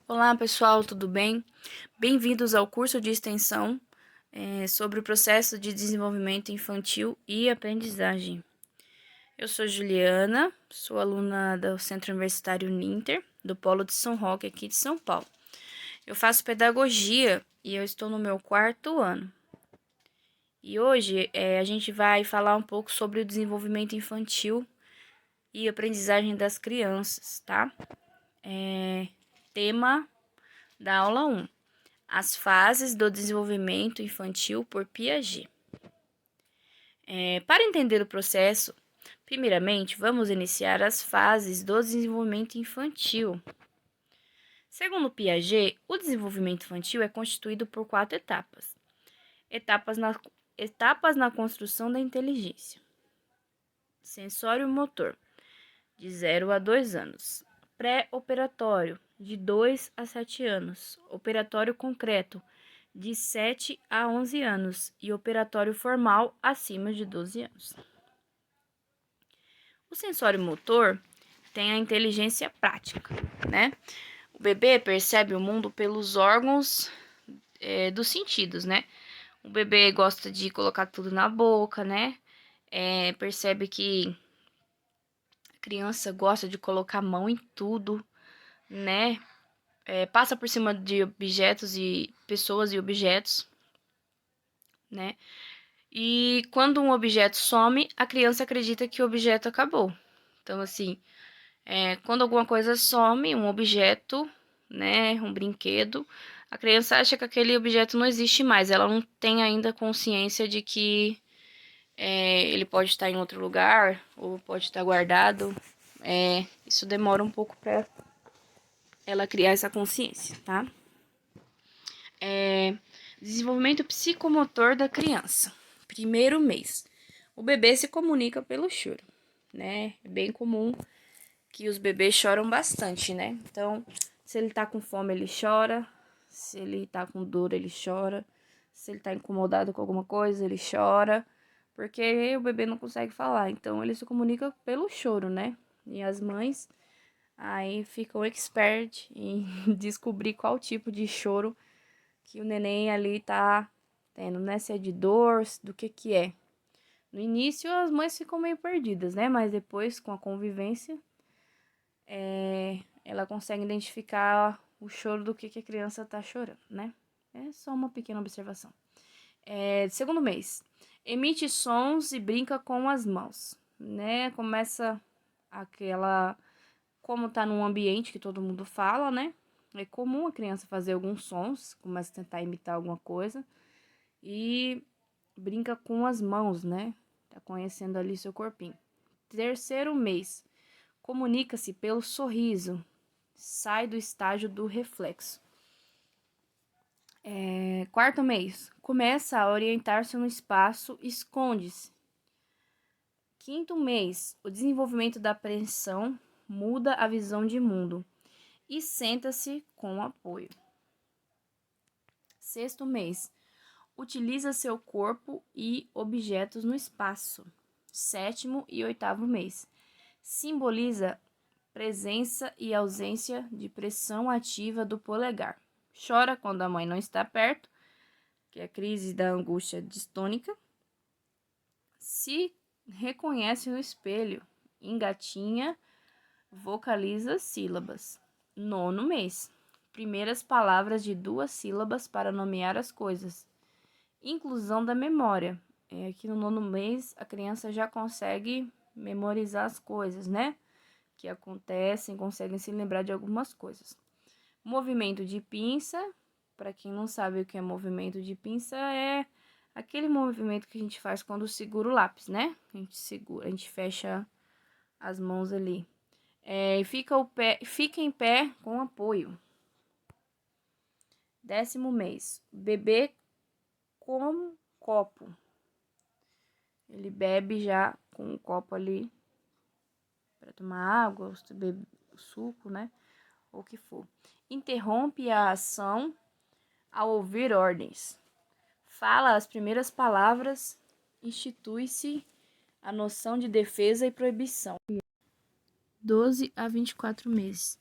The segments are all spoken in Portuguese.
Olá, pessoal, tudo bem? Bem-vindos ao curso de extensão sobre o processo de desenvolvimento infantil e aprendizagem. Eu sou Juliana, sou aluna do Centro Universitário Ninter, do Polo de São Roque, aqui de São Paulo. Eu faço pedagogia e eu estou no meu quarto ano. E hoje a gente vai falar um pouco sobre o desenvolvimento infantil e aprendizagem das crianças, tá? Tema da aula 1. As fases do desenvolvimento infantil por Piaget. Para entender o processo, primeiramente vamos iniciar as fases do desenvolvimento infantil. Segundo Piaget, o desenvolvimento infantil é constituído por 4 etapas. Etapas na construção da inteligência. Sensório-motor, de 0 a 2 anos. Pré-operatório, de 2 a 7 anos. Operatório concreto, de 7 a 11 anos. E operatório formal, acima de 12 anos. O sensório motor tem a inteligência prática, né? O bebê percebe o mundo pelos órgãos dos sentidos, né? O bebê gosta de colocar tudo na boca, né? Percebe que a criança gosta de colocar a mão em tudo, né? Passa por cima de objetos e pessoas e objetos, né? E quando um objeto some, a criança acredita que o objeto acabou. Então, assim, quando alguma coisa some, um objeto, né, um brinquedo, a criança acha que aquele objeto não existe mais. Ela não tem ainda consciência de que ele pode estar em outro lugar ou pode estar guardado. Isso demora um pouco para ela criar essa consciência, tá? Desenvolvimento psicomotor da criança. Primeiro mês. O bebê se comunica pelo choro, né? É bem comum que os bebês choram bastante, né? Então, se ele tá com fome, ele chora. Se ele tá com dor, ele chora. Se ele tá incomodado com alguma coisa, ele chora. Porque o bebê não consegue falar. Então, ele se comunica pelo choro, né? E as mães aí ficam expert em descobrir qual tipo de choro que o neném ali tá tendo, né? Se é de dor, do que é. No início, as mães ficam meio perdidas, né? Mas depois, com a convivência, ela consegue identificar o choro do que a criança tá chorando, né? É só uma pequena observação. Segundo mês, emite sons e brinca com as mãos, né? Começa aquela... Como tá num ambiente que todo mundo fala, né? É comum a criança fazer alguns sons, começa a tentar imitar alguma coisa e brinca com as mãos, né? Tá conhecendo ali seu corpinho. Terceiro mês, comunica-se pelo sorriso, sai do estágio do reflexo. Quarto mês, começa a orientar-se no espaço, esconde-se. Quinto mês, o desenvolvimento da apreensão muda a visão de mundo e senta-se com apoio. Sexto mês, utiliza seu corpo e objetos no espaço. Sétimo e oitavo mês, simboliza presença e ausência de pressão ativa do polegar. Chora quando a mãe não está perto, que é a crise da angústia distônica. Se reconhece no espelho, engatinha, vocaliza sílabas. Nono mês, primeiras palavras de 2 sílabas para nomear as coisas. Inclusão da memória. Aqui no nono mês, a criança já consegue memorizar as coisas, né? Que acontecem, conseguem se lembrar de algumas coisas. Movimento de pinça, para quem não sabe o que é movimento de pinça, é aquele movimento que a gente faz quando segura o lápis, né? A gente fecha as mãos ali. Fica em pé com apoio. 10º mês, bebê com copo. Ele bebe já com um copo ali para tomar água, beber suco, né? Ou o que for. Interrompe a ação ao ouvir ordens. Fala as primeiras palavras, institui-se a noção de defesa e proibição. 12 a 24 meses.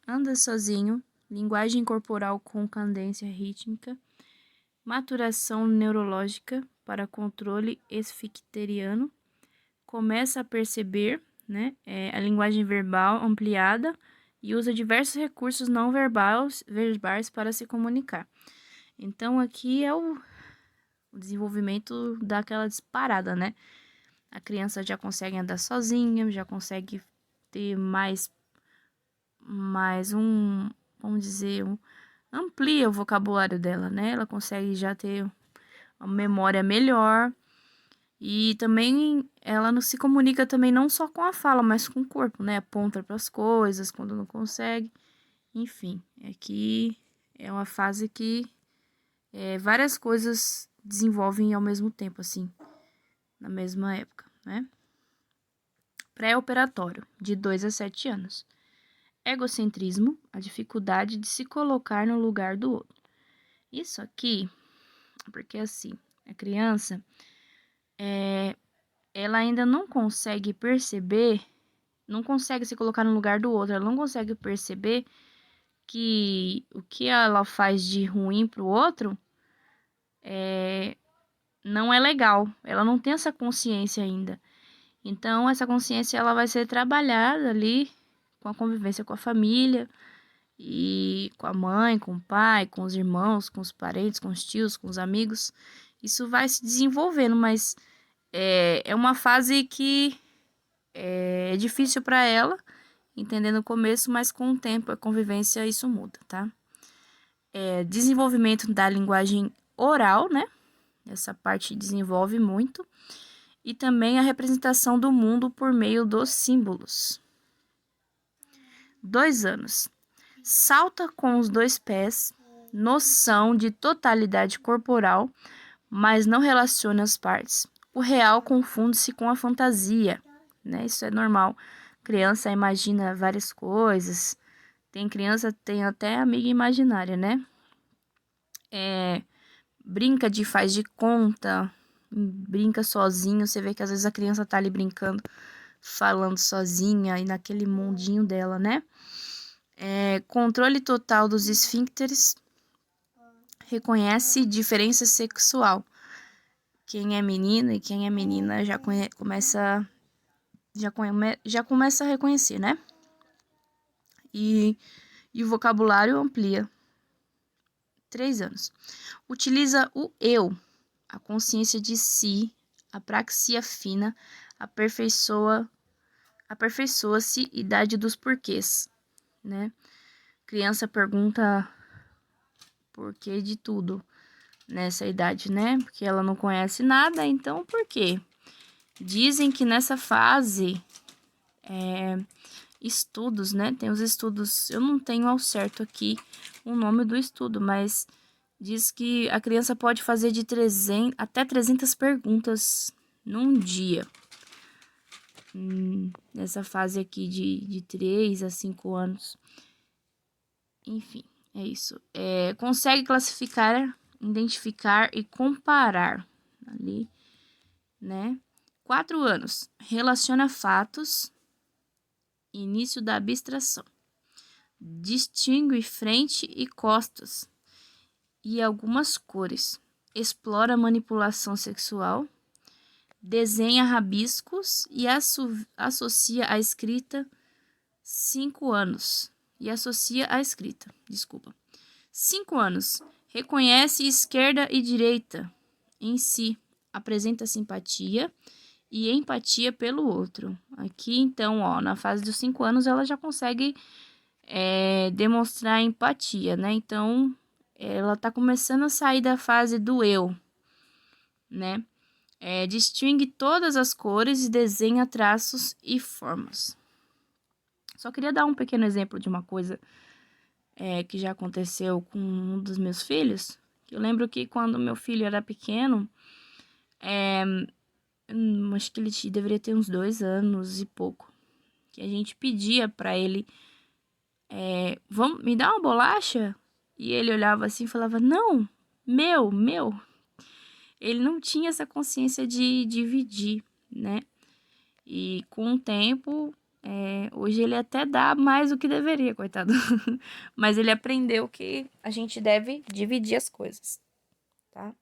Anda sozinho, linguagem corporal com cadência rítmica, maturação neurológica para controle esficteriano, começa a perceber, né, a linguagem verbal ampliada e usa diversos recursos não verbais para se comunicar. Então, aqui é o desenvolvimento daquela disparada, né? A criança já consegue andar sozinha, já consegue ter mais vamos dizer, amplia o vocabulário dela, né? Ela consegue já ter uma memória melhor. E também ela não se comunica também não só com a fala, mas com o corpo, né? Aponta para as coisas quando não consegue. Enfim, aqui é uma fase que várias coisas desenvolvem ao mesmo tempo, assim, na mesma época, né? Pré-operatório, de 2 a 7 anos. Egocentrismo, a dificuldade de se colocar no lugar do outro. Isso aqui, porque assim, a criança, ela ainda não consegue perceber, não consegue se colocar no lugar do outro, ela não consegue perceber que o que ela faz de ruim pro outro não é legal. Ela não tem essa consciência ainda. Então, essa consciência ela vai ser trabalhada ali com a convivência com a família e com a mãe, com o pai, com os irmãos, com os parentes, com os tios, com os amigos. Isso vai se desenvolvendo, mas é uma fase que é difícil para ela, entender no começo, mas com o tempo, a convivência, isso muda, tá? Desenvolvimento da linguagem oral, né? Essa parte desenvolve muito. E também a representação do mundo por meio dos símbolos. 2 anos. Salta com os 2 pés, noção de totalidade corporal, mas não relaciona as partes. O real confunde-se com a fantasia, né? Isso é normal. Criança imagina várias coisas. Tem criança, tem até amiga imaginária, né? Brinca de faz de conta, brinca sozinho. Você vê que às vezes a criança tá ali brincando, falando sozinha e naquele mundinho dela, né? Controle total dos esfíncteres, reconhece diferença sexual. Quem é menino e quem é menina começa a reconhecer, né? E o vocabulário amplia. 3 anos. Utiliza o eu, a consciência de si, a praxia fina, aperfeiçoa-se idade dos porquês, né? Criança pergunta porquê de tudo nessa idade, né? Porque ela não conhece nada, então por quê? Dizem que nessa fase, estudos, né? Tem os estudos, eu não tenho ao certo aqui o nome do estudo, mas diz que a criança pode fazer de 300 até 300 perguntas num dia. Nessa fase aqui de 3 a 5 anos. Enfim, é isso. Consegue classificar, identificar e comparar ali, né? 4 anos. Relaciona fatos. Início da abstração. Distingue frente e costas e algumas cores. Explora manipulação sexual. Desenha rabiscos e associa a escrita. 5 anos. E associa a escrita. 5 anos. Reconhece esquerda e direita em si. Apresenta simpatia e empatia pelo outro. Aqui, então, ó, na fase dos 5 anos, ela já consegue demonstrar empatia, né? Então, ela tá começando a sair da fase do eu, né? Distingue todas as cores e desenha traços e formas. Só queria dar um pequeno exemplo de uma coisa que já aconteceu com um dos meus filhos. Eu lembro que quando meu filho era pequeno, acho que ele deveria ter uns 2 anos e pouco, que a gente pedia pra ele, vamos, me dá uma bolacha? E ele olhava assim e falava, não, meu. Ele não tinha essa consciência de dividir, né? E com o tempo, Hoje ele até dá mais do que deveria, coitado. Mas ele aprendeu que a gente deve dividir as coisas, tá?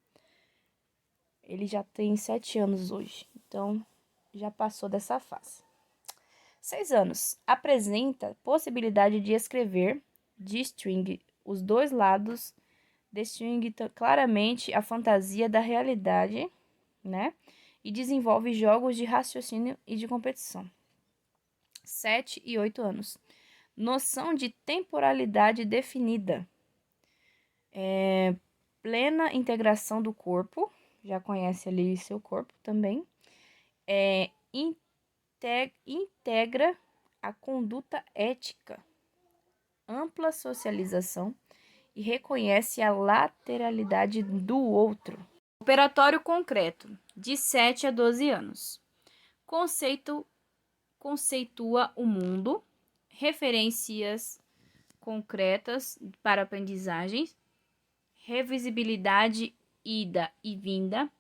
Ele já tem 7 anos hoje, então já passou dessa fase. 6 anos. Apresenta possibilidade de escrever, distingue os dois lados, distingue claramente a fantasia da realidade, né? E desenvolve jogos de raciocínio e de competição. 7 e 8 anos. Noção de temporalidade definida. Plena integração do corpo. Já conhece ali seu corpo também. Integra a conduta ética. Ampla socialização e reconhece a lateralidade do outro. Operatório concreto, de 7 a 12 anos. Conceitua o mundo, referências concretas para aprendizagens, revisibilidade ida e vinda,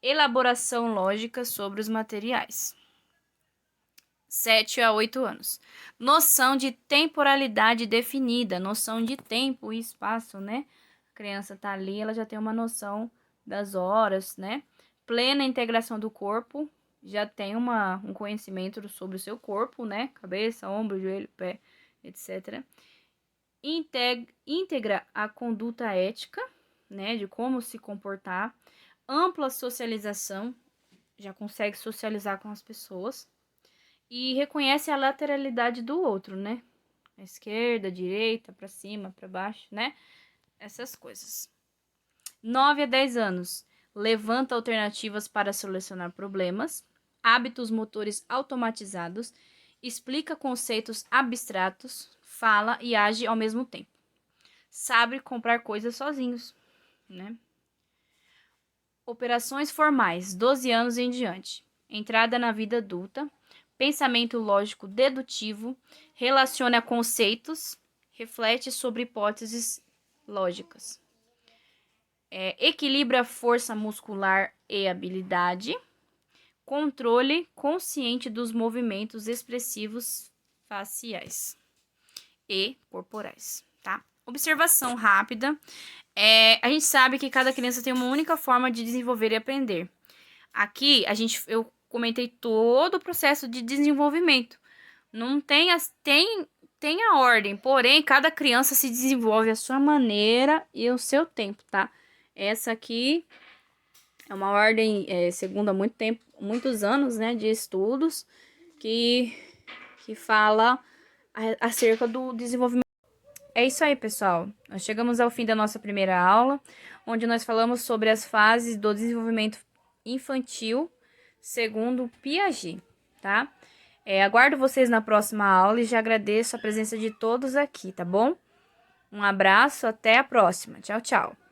elaboração lógica sobre os materiais. 7 a 8 anos. Noção de temporalidade definida, noção de tempo e espaço, né? A criança tá ali, ela já tem uma noção das horas, né? Plena integração do corpo, já tem um conhecimento sobre o seu corpo, né? Cabeça, ombro, joelho, pé, etc. Integra a conduta ética, né? De como se comportar. Ampla socialização, já consegue socializar com as pessoas. E reconhece a lateralidade do outro, né? A esquerda, a direita, para cima, para baixo, né? Essas coisas. 9 a 10 anos. Levanta alternativas para solucionar problemas. Hábitos motores automatizados. Explica conceitos abstratos. Fala e age ao mesmo tempo. Sabe comprar coisas sozinhos, né? Operações formais. 12 anos em diante. Entrada na vida adulta. Pensamento lógico dedutivo, relaciona conceitos, reflete sobre hipóteses lógicas. Equilibra força muscular e habilidade, controle consciente dos movimentos expressivos faciais e corporais, tá? Observação rápida. A gente sabe que cada criança tem uma única forma de desenvolver e aprender. Aqui, eu comentei todo o processo de desenvolvimento. Não tem a ordem, porém, cada criança se desenvolve à sua maneira e ao seu tempo, tá? Essa aqui é uma ordem, segundo há muitos anos, né, de estudos, que fala acerca do desenvolvimento. É isso aí, pessoal. Nós chegamos ao fim da nossa primeira aula, onde nós falamos sobre as fases do desenvolvimento infantil, segundo Piaget, tá? Aguardo vocês na próxima aula e já agradeço a presença de todos aqui, tá bom? Um abraço, até a próxima. Tchau, tchau.